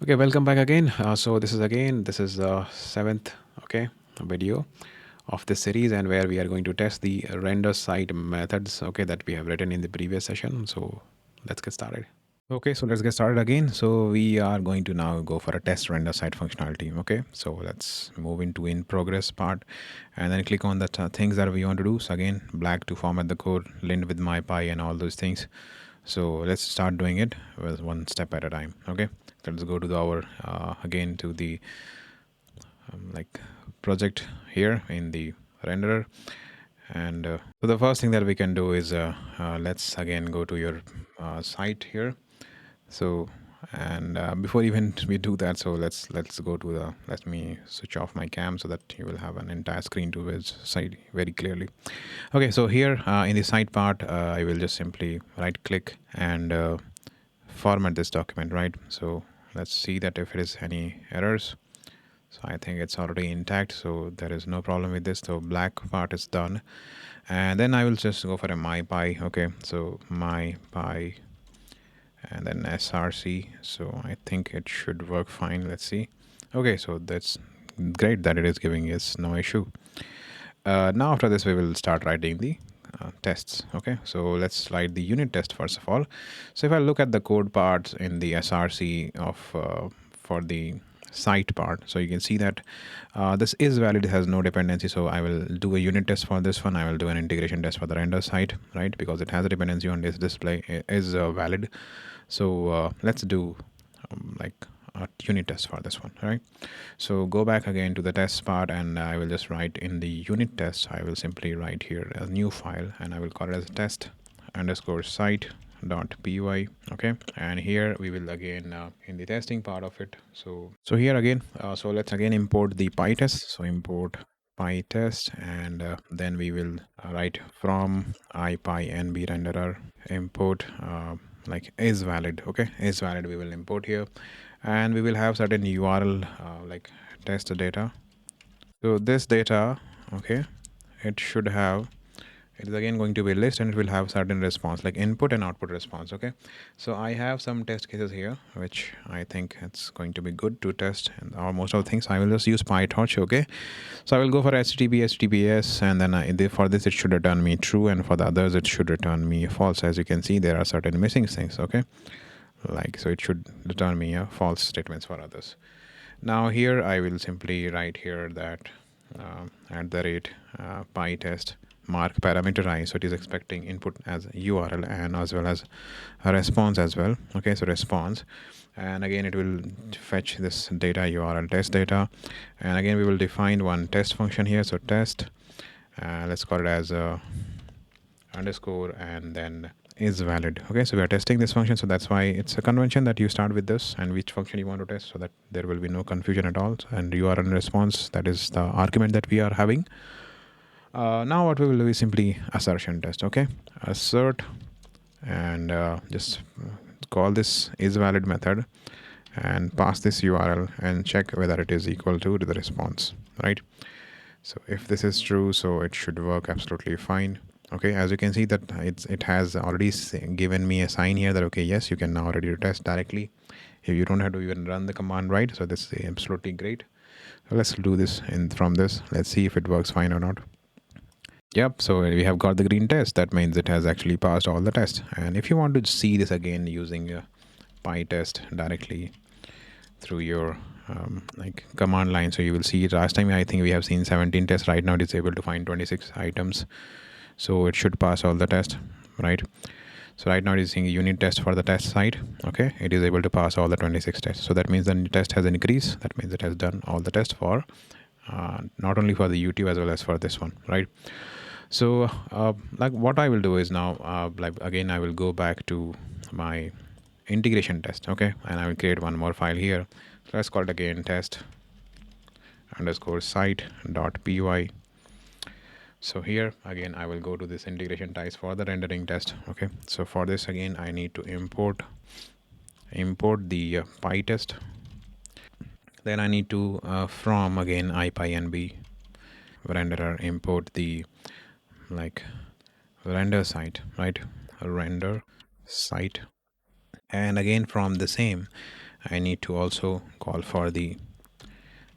Okay, welcome back again. This is the seventh video of this series, and where we are going to test the render site methods that we have written in the previous session. So let's get started. Okay, so let's get started again. So we are going to now go for a test render site functionality. Okay, so let's move into in progress part, and then click on the things that we want to do. So again, black to format the code, lint with mypy and all those things. So let's start doing it with one step at a time. Okay, let's go to our again to the like project here in the renderer. And so the first thing that we can do is let's again go to your site here. So and before even we do that, so let's go to the, let me switch off my cam so that you will have an entire screen to his site very clearly. Okay, so here in the site part, I will just simply right click and format this document, right? So let's see that if it is any errors. So I think it's already intact, so there is no problem with this. So black part is done, and then I will just go for a mypy. Okay, so mypy and then src. So I think it should work fine. Let's see. Okay, so that's great that it is giving us no issue. Now after this we will start writing the tests. Okay, so let's write the unit test first of all. So if I look at the code parts in the src of for the site part, so you can see that this is valid, it has no dependency. So I will do a unit test for this one. I will do an integration test for the render site, right, because it has a dependency on this display is valid. So let's do like a unit test for this one, right? So go back again to the test part, and I will just write in the unit test, I will simply write here a new file, and I will call it as test underscore site.py. Okay, and here we will again in the testing part of it. So here again, so let's again import the pytest. So import pytest, and then we will write from ipynb renderer import like is valid. Okay, is valid we will import here, and we will have certain url like test data. So this data, okay, it should have, it is again going to be a list, and it will have certain response like input and output response. Okay, so I have some test cases here which I think it's going to be good to test, and most of the things I will just use pytorch. Okay, so I will go for https, and then for this it should return me true, and for the others it should return me false. As you can see, there are certain missing things. Okay, like, so it should return me a false statements for others. Now here I will simply write here that at the rate pytest mark parameterized, so it is expecting input as url and as well as a response as well. Okay, so response, and again it will fetch this data url test data, and again we will define one test function here. So test, let's call it as underscore and then is valid. Okay, so we are testing this function, so that's why it's a convention that you start with this and which function you want to test, so that there will be no confusion at all. And url response, that is the argument that we are having. Now what we will do is simply assertion test. Okay, assert, and just call this is valid method and pass this url and check whether it is equal to the response, right? So if this is true, so it should work absolutely fine. Okay, as you can see that it has already given me a sign here that okay, yes, you can now ready to test directly. You don't have to even run the command, right? So this is absolutely great. So let's do this from this. Let's see if it works fine or not. Yep, so we have got the green test. That means it has actually passed all the tests. And if you want to see this again using pytest directly through your like command line, so you will see it. Last time I think we have seen 17 tests. Right now it is able to find 26 items, so it should pass all the tests, right? So right now it is saying unit test for the test site. Okay, it is able to pass all the 26 tests, so that means the test has increased. That means it has done all the tests for not only for the YouTube as well as for this one, right? So like what I will do is now like again I will go back to my integration test. Okay, and I will create one more file here. So let's call it again test underscore site.py. So here again I will go to this integration types for the rendering test. Okay, so for this again I need to import the pytest. Then I need to from again ipynb renderer import the like render site, right? Render site, and again from the same I need to also call for the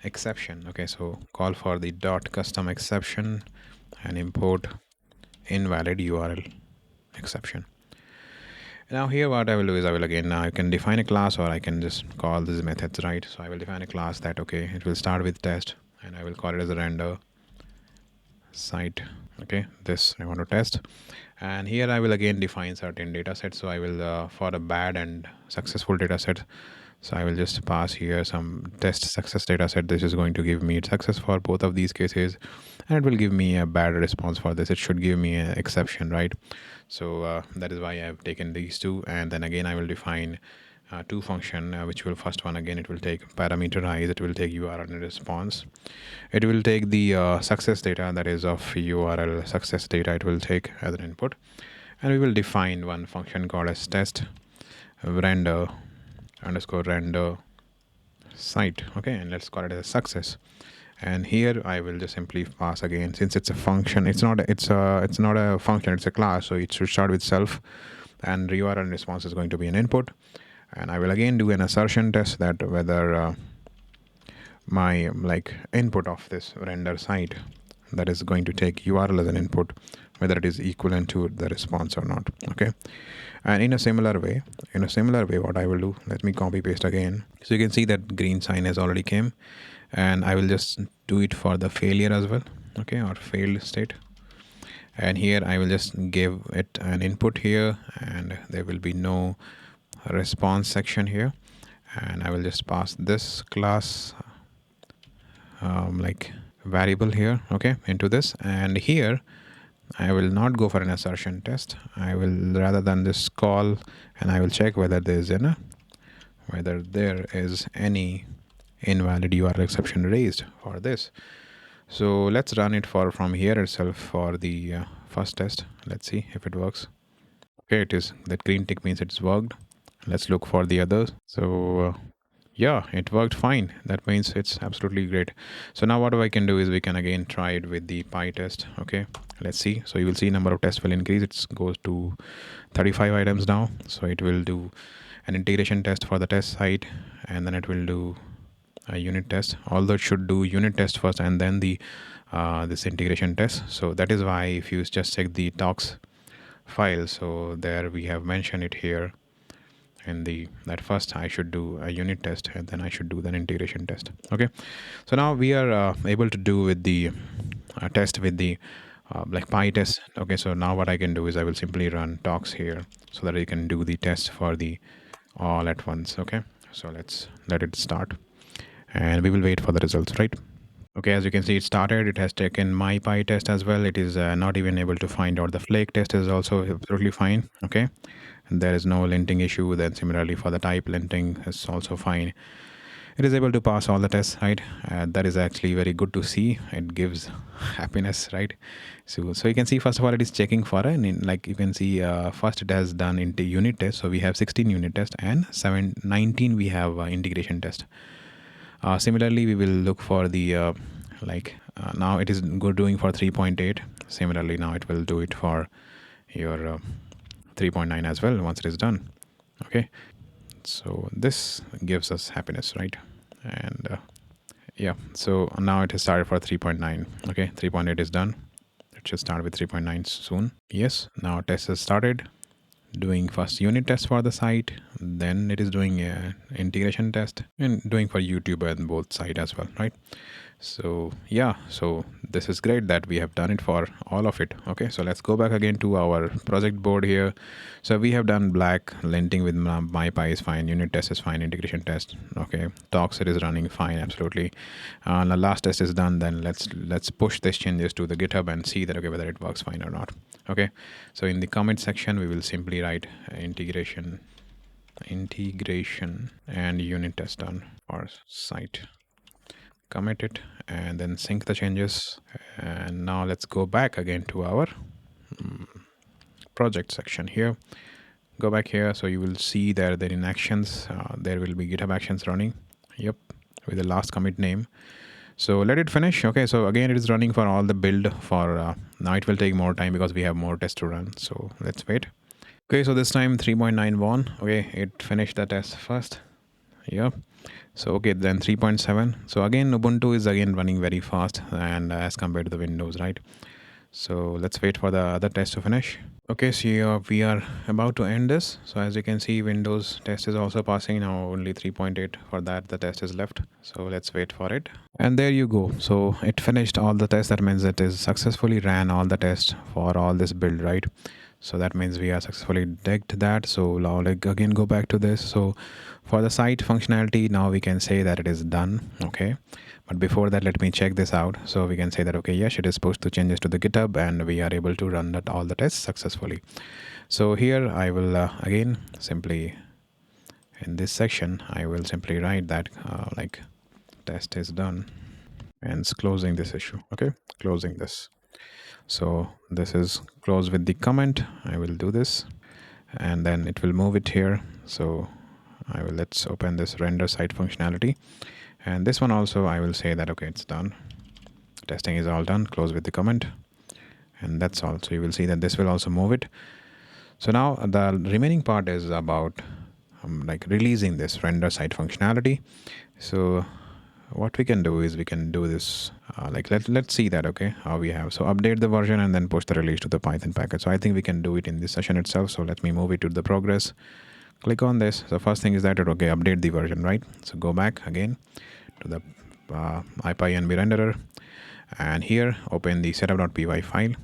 exception. Okay, so call for the dot custom exception and import invalid URL exception. Now here what I will do is I will again, now I can define a class, or I can just call these methods, right? So I will define a class that, okay, it will start with test, and I will call it as a render site. Okay, this I want to test, and here I will again define certain data sets. So I will for a bad and successful data set, so I will just pass here some test success data set. This is going to give me success for both of these cases, and it will give me a bad response for this. It should give me an exception, right? So that is why I have taken these two, and then again I will define two function, which will, first one again, it will take parameterize, it will take URL and response. It will take the success data, that is of URL success data, it will take as an input, and we will define one function called as test render underscore render site. Okay, and let's call it as success. And here I will just simply pass again, since it's a function, it's not a function, it's a class, so it should start with self, and URL and response is going to be an input. And I will again do an assertion test that whether my input of this render site, that is going to take URL as an input, whether it is equivalent to the response or not. Okay, and in a similar way what I will do, let me copy paste again, so you can see that green sign has already came, and I will just do it for the failure as well. Okay, or failed state, and here I will just give it an input here, and there will be no response section here, and I will just pass this class variable here, okay, into this. And here I will not go for an assertion test. I will, rather than this call, and I will check whether there is any invalid URL exception raised for this. So let's run it from here itself for the first test. Let's see if it works. Okay, it is, that green tick means it's worked. Let's look for the others. So yeah, it worked fine. That means it's absolutely great. So now what I can do is we can again try it with the py test. Okay, let's see. So you will see number of tests will increase. It goes to 35 items now. So it will do an integration test for the test site, and then it will do a unit test, although it should do unit test first and then the this integration test. So that is why if you just check the docs file, so there we have mentioned it here in that first I should do a unit test, and then I should do the integration test. Okay, so now we are able to do with the test with the py test. Okay, so now what I can do is I will simply run docs here, so that I can do the test for the all at once. Okay, so let's let it start, and we will wait for the results, right? Okay, as you can see, it started. It has taken my py test as well. It is not even able to find out. The flake test is also absolutely fine. Okay, and there is no linting issue. Then similarly for the type linting is also fine. It is able to pass all the tests, right? That is actually very good to see. It gives happiness, right? So you can see, first of all, it is checking for like you can see, first it has done into unit test. So we have 16 unit test, and 19 we have integration test. Similarly, we will look for the now it is doing for 3.8. Similarly, now it will do it for your 3.9 as well once it is done. Okay, so this gives us happiness, right? And yeah, so now it has started for 3.9. Okay, 3.8 is done. It should start with 3.9 soon. Yes, now test has started doing first unit test for the site, then it is doing a integration test and doing for YouTube and both side as well, right? So yeah, so this is great that we have done it for all of it. Okay, so let's go back again to our project board here. So we have done black linting with mypy is fine, unit test is fine, integration test, okay, docs it is running fine, absolutely. The last test is done. Then let's push these changes to the GitHub and see that, okay, whether it works fine or not. Okay, so in the comment section we will simply write integration and unit test done for site, commit it, and then sync the changes. And now let's go back again to our project section here. Go back here, so you will see that there in actions there will be GitHub actions running. Yep, with the last commit name. So let it finish. Okay, so again it is running for all the build for now. It will take more time because we have more tests to run, so let's wait. Okay, so this time 3.91. Okay, it finished the test first. Yeah. So okay, then 3.7. So again, Ubuntu is again running very fast and as compared to the Windows, right? So let's wait for the other test to finish. Okay, so we are about to end this. So as you can see, Windows test is also passing now, only 3.8 for that. The test is left. So let's wait for it. And there you go. So it finished all the tests. That means it is successfully ran all the tests for all this build, right? So that means we are successfully decked that. So now like again go back to this. So for the site functionality, now we can say that it is done. Okay, but before that, let me check this out. So we can say that okay, yes, it is supposed to change this to the GitHub, and we are able to run that all the tests successfully. So here I will again simply in this section I will simply write that like test is done and it's closing this issue. Okay, closing this. So this is close with the comment. I will do this and then it will move it here. So let's open this render site functionality, and this one also I will say that okay, it's done, testing is all done, close with the comment, and that's all. So you will see that this will also move it. So now the remaining part is about like releasing this render site functionality. So what we can do is we can do this like let's see that okay how we have. So update the version and then push the release to the Python package. So I think we can do it in this session itself. So let me move it to the progress, click on this. So first thing is that okay, update the version, right? So go back again to the ipynb renderer, and here open the setup.py file.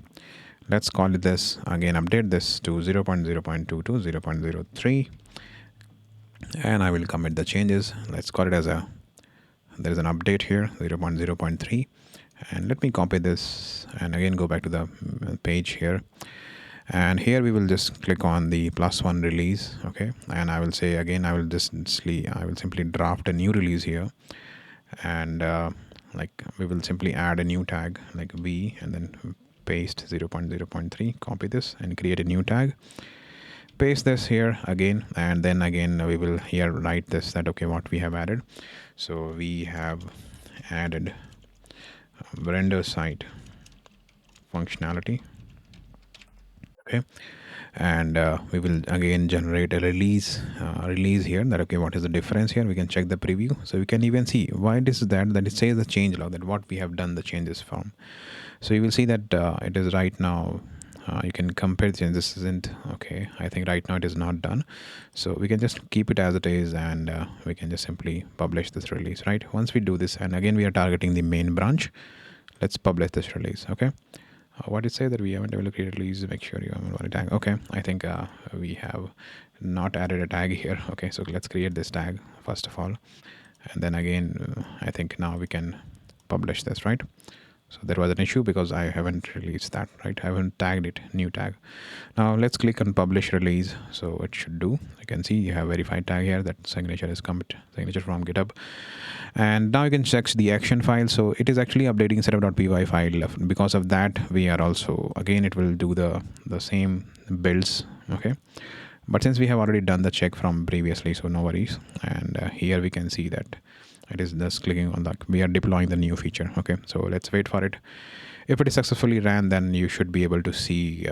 Let's call it this again, update this to 0.0.2 to 0.03, and I will commit the changes. Let's call it as a, there is an update here 0.0.3, and let me copy this and again go back to the page here, and here we will just click on the +1 release. Okay, and I will say again I will simply draft a new release here, and like we will simply add a new tag like v and then paste 0.0.3, copy this and create a new tag, paste this here again, and then again we will here write this that okay what we have added. So we have added render site functionality. Okay, and we will again generate a release here that okay what is the difference here. We can check the preview, so we can even see why it is that it says the change log, that what we have done the changes from. So you will see that it is right now you can compare the changes. This isn't okay, I think right now it is not done, so we can just keep it as it is, and we can just simply publish this release, right? Once we do this, and again we are targeting the main branch, let's publish this release. Okay, what it say that we haven't able to create a release, make sure you haven't got a tag. Okay, I think we have not added a tag here. Okay, so let's create this tag first of all, and then again I think now we can publish this, right? So there was an issue because I haven't released that, right? I haven't tagged it, new tag. Now let's click on publish release. So it should do. You can see you have verified tag here, that signature is commit, signature from GitHub. And now you can check the action file. So it is actually updating setup.py file. Because of that, we are also, again, it will do the same builds. Okay. But since we have already done the check from previously, so no worries. And here we can see that it is just clicking on that we are deploying the new feature. Okay, so let's wait for it. If it is successfully ran, then you should be able to see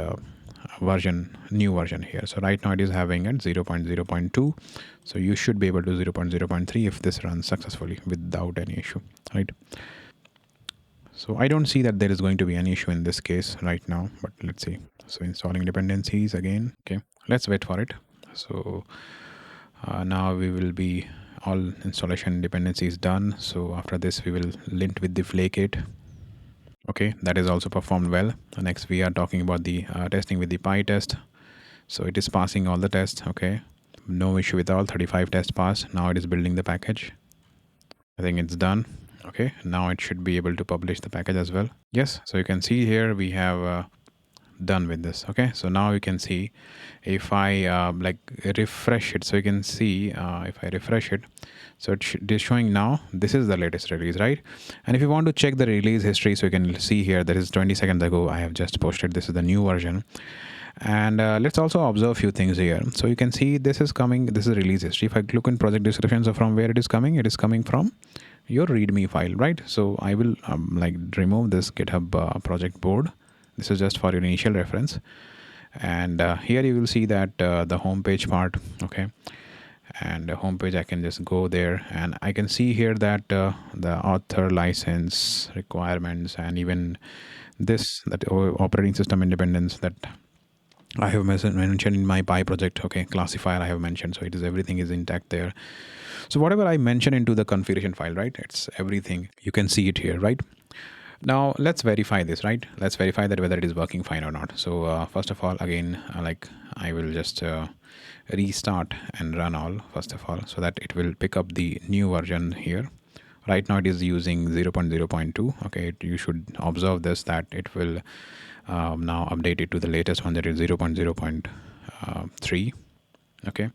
new version here. So right now it is having at 0.0.2, so you should be able to 0.0.3 if this runs successfully without any issue, right? So I don't see that there is going to be any issue in this case right now, but let's see. So installing dependencies again. Okay, let's wait for it. So now we will be all installation dependencies done. So after this we will lint with the flake8. Okay, that is also performed well. Next we are talking about the testing with the PyTest. So it is passing all the tests. Okay, no issue with all, 35 tests passed. Now it is building the package. I think it's done. Okay, now it should be able to publish the package as well. Yes, so you can see here we have done with this. Okay, so now you can see if I like refresh it, so you can see if I refresh it, so it is showing now this is the latest release, right? And if you want to check the release history, so you can see here that is 20 seconds ago I have just posted, this is the new version. And let's also observe a few things here. So you can see this is coming, this is release history. If I look in project description, so from where it is coming from your readme file, right? So I will like remove this GitHub project board. This is just for your initial reference. And here you will see that the home page part. Okay, and the homepage, I can just go there and I can see here that the author license requirements and even this, that operating system independence that I have mentioned in my Py project. Okay, classifier I have mentioned, so it is everything is intact there. So whatever I mention into the configuration file, right, it's everything, you can see it here, right? Now let's verify this, right? Let's verify that whether it is working fine or not. So first of all, again, I will just restart and run all first of all, so that it will pick up the new version here. Right now it is using 0.0.2. Okay, you should observe this, that it will now update it to the latest one, that is 0.0.3. Okay,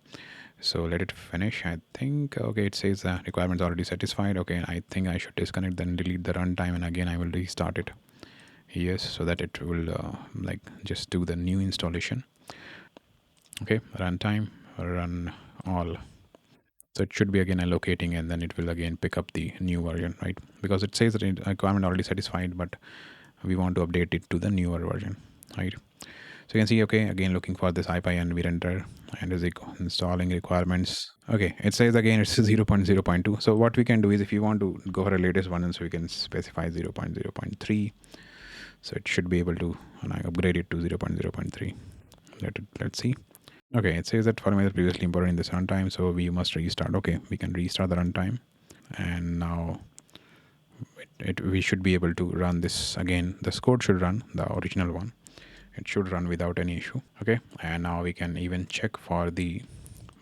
so let it finish. I think, okay, it says requirements already satisfied. Okay, I think I should disconnect, then delete the runtime, and again I will restart it. Yes, so that it will just do the new installation. Okay, runtime, run all. So it should be again allocating, and then it will again pick up the new version, right? Because it says that requirement already satisfied, but we want to update it to the newer version, right? So you can see, okay, again looking for this IPy and VRender, and is installing requirements. Okay, it says again it's 0.0.2. So what we can do is, if you want to go for a latest one, so we can specify 0.0.3. So it should be able to, and I upgrade it to 0.0.3. Let's see. Okay, it says that file is previously imported in this runtime, so we must restart. Okay, we can restart the runtime, and now we should be able to run this again. This code should run, the original one. It should run without any issue. Okay, and now we can even check for the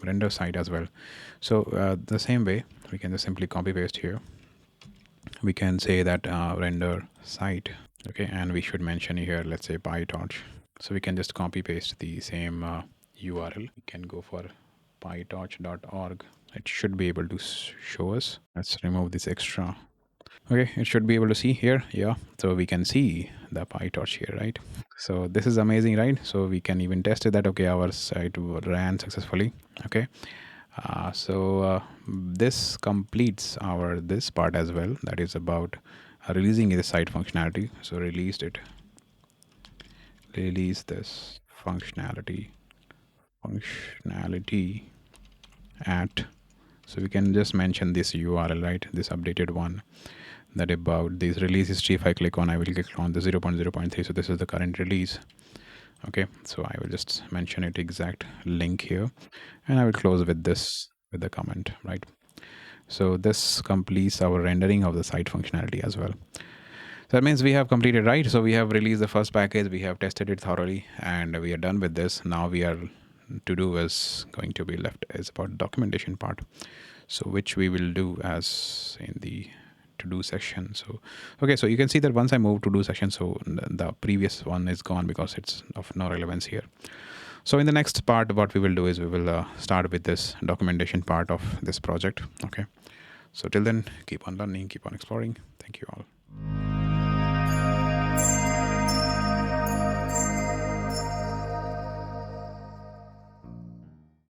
render side as well. So the same way, we can just simply copy paste here. We can say that render site. Okay, and we should mention here, let's say PyTorch. So we can just copy paste the same URL. We can go for pytorch.org. It should be able to show us. Let's remove this extra. Okay, it should be able to see here. Yeah, so we can see the PyTorch here, right? So this is amazing, right? So we can even test it that, okay, our site ran successfully. Okay, this completes this part as well. That is about releasing the site functionality. So release this functionality at, so we can just mention this URL, right? This updated one, that about this release history. If I click on, I will click on the 0.0.3. So this is the current release. Okay, so I will just mention it exact link here, and I will close with this, with the comment, right? So this completes our rendering of the site functionality as well. So that means we have completed, right? So we have released the first package, we have tested it thoroughly, and we are done with this. Now we are to do is going to be left is about documentation part. So which we will do as in the to do section. So okay, so you can see that once I move to do section, so the previous one is gone because it's of no relevance here. So in the next part, what we will do is we will start with this documentation part of this project. Okay, so till then, keep on learning, keep on exploring. Thank you all.